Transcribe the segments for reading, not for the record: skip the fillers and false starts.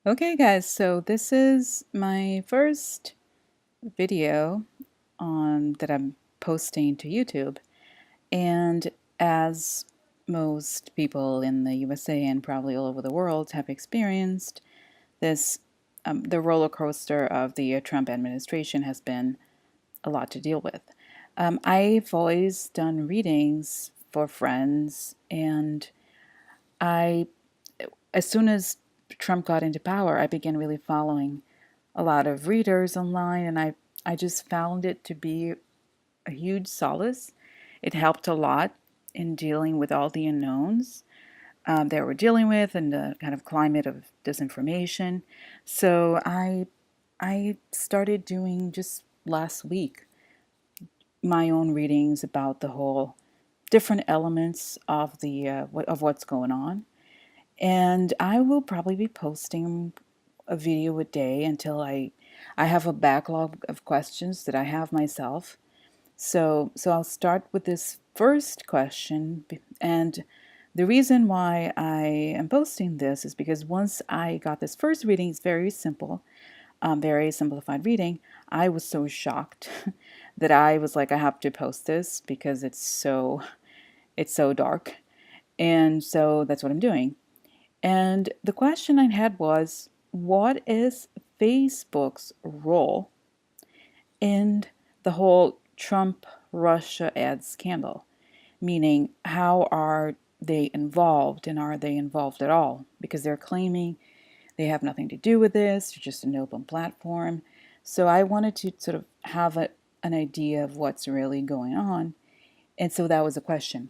Okay, guys, so this is my first video on that I'm posting to YouTube. And as most people in the USA and probably all over the world have experienced, this the roller coaster of the Trump administration has been a lot to deal with. I've always done readings for friends, and I, as soon as Trump got into power, I began really following a lot of readers online, and I just found it to be a huge solace. It helped a lot in dealing with all the unknowns that we're dealing with and the kind of climate of disinformation. So I started doing just last week my own readings about the whole different elements of the of what's going on, and I will probably be posting a video a day until I have a backlog of questions that I have myself. So I'll start with this first question, and the reason why I am posting this is because once I got this first reading, it's very simple, very simplified reading. I was so shocked that I was like, I have to post this because it's so dark, and so that's what I'm doing. And the question I had was, what is Facebook's role in the whole Trump Russia ad scandal? Meaning, how are they involved, and are they involved at all? Because they're claiming they have nothing to do with this, they're just an open platform. So I wanted to sort of have an idea of what's really going on. And so that was a question.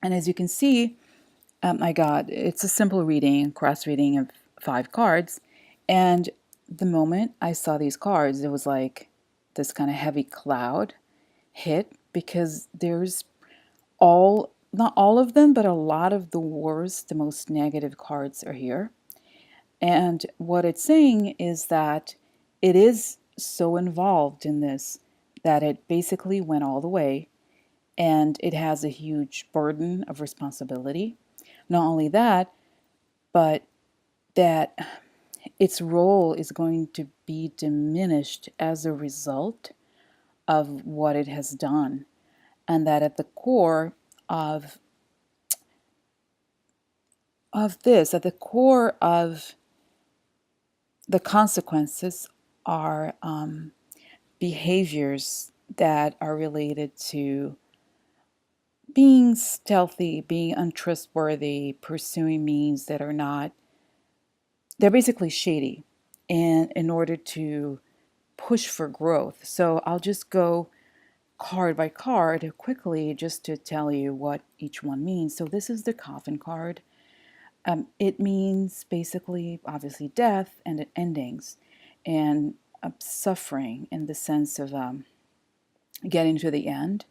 And as you can see, it's a simple reading, cross reading of 5 cards. And the moment I saw these cards, it was like this kind of heavy cloud hit, because there's not all of them, but a lot of the worst, the most negative cards are here. And what it's saying is that it is so involved in this that it basically went all the way, and it has a huge burden of responsibility. Not only that, but that its role is going to be diminished as a result of what it has done. And that at the core of at the core of the consequences are behaviors that are related to being stealthy, being untrustworthy, pursuing means that are not, they're basically shady, and in order to push for growth. So I'll just go card by card quickly just to tell you what each one means. So this is the coffin card. It means basically, obviously, death and endings, and suffering in the sense of getting to the end.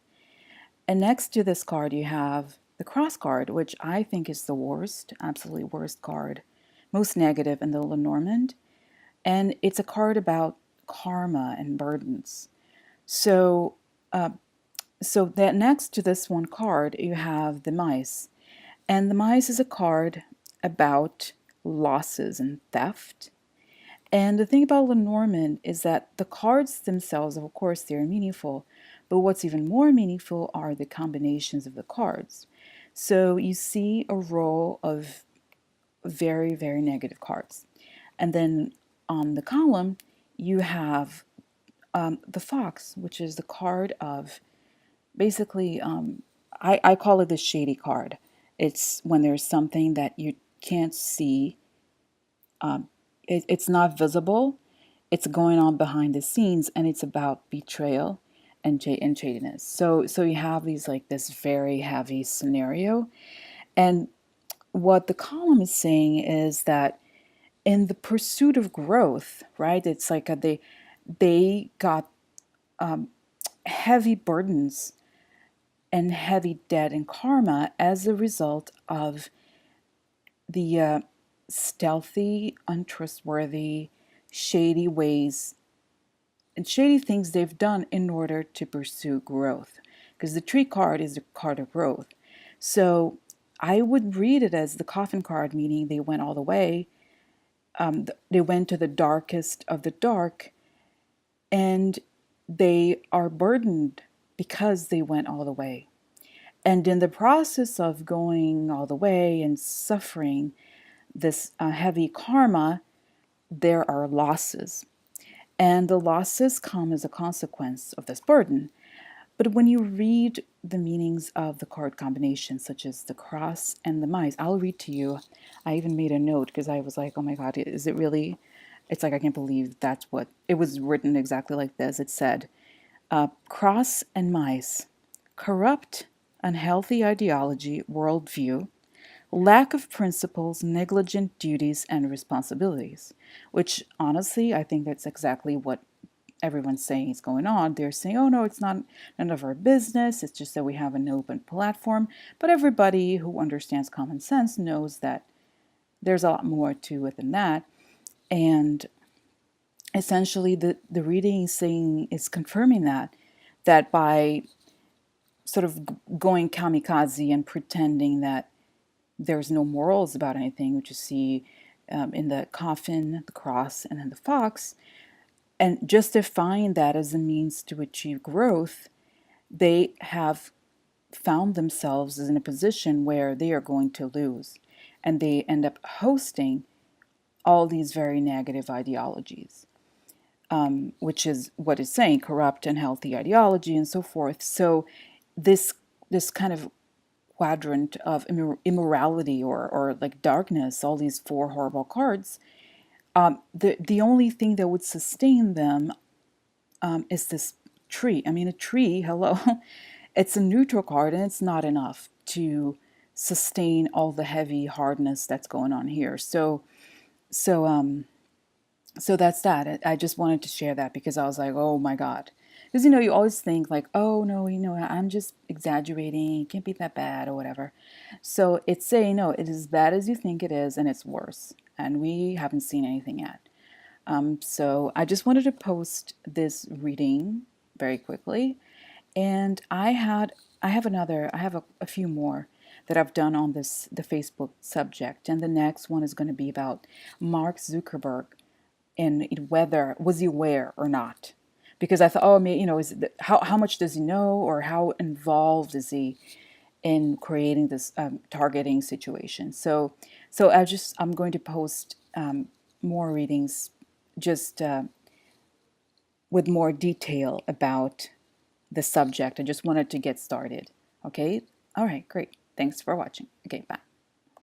And next to this card, you have the cross card, which I think is the worst, absolutely worst card, most negative in the Lenormand. And it's a card about karma and burdens. So, uh, so that next to this one card, you have the mice. And the mice is a card about losses and theft. And the thing about Lenormand is that the cards themselves, of course, they're meaningful, but what's even more meaningful are the combinations of the cards. So you see a row of very, very negative cards. And then on the column, you have the fox, which is the card of basically, I call it the shady card. It's when there's something that you can't see, it's not visible, it's going on behind the scenes, and it's about betrayal and shadiness. So you have these like this very heavy scenario, and what the column is saying is that in the pursuit of growth, right? It's like they got heavy burdens and heavy debt and karma as a result of the stealthy, untrustworthy, shady ways and shady things they've done in order to pursue growth. Because the tree card is the card of growth. So I would read it as the coffin card, meaning they went all the way, They went to the darkest of the dark, and they are burdened because they went all the way. And in the process of going all the way and suffering this heavy karma, there are losses. And the losses come as a consequence of this burden. But when you read the meanings of the card combinations, such as the cross and the mice, I'll read to you. I even made a note because I was like, oh my God, is it really? It's like, I can't believe that's what it was written exactly like this. It said, cross and mice, corrupt, unhealthy ideology, worldview, lack of principles, negligent duties and responsibilities, which honestly, I think that's exactly what everyone's saying is going on. They're saying, oh no, it's not none of our business. It's just that we have an open platform. But everybody who understands common sense knows that there's a lot more to it than that. And essentially the reading is confirming that by sort of going kamikaze and pretending that there's no morals about anything, which you see in the coffin, the cross, and then the fox, and justifying that as a means to achieve growth, they have found themselves in a position where they are going to lose. And they end up hosting all these very negative ideologies, which is what it's saying, corrupt and healthy ideology and so forth. So this this kind of quadrant of immorality or like darkness, all these four horrible cards, the only thing that would sustain them is this tree. I mean, a tree, hello, it's a neutral card and it's not enough to sustain all the heavy hardness that's going on here. So, so that's that. I just wanted to share that because I was like, oh my God. Because, you always think like, oh no, I'm just exaggerating. It can't be that bad or whatever. So it's saying, no, it is as bad as you think it is and it's worse. And we haven't seen anything yet. So I just wanted to post this reading very quickly. And I have a few more that I've done on the Facebook subject. And the next one is going to be about Mark Zuckerberg and whether was he aware or not. Because I thought, oh, I mean, how much does he know, or how involved is he in creating this targeting situation? So I'm going to post more readings, just with more detail about the subject. I just wanted to get started. Okay. All right. Great. Thanks for watching. Okay. Bye.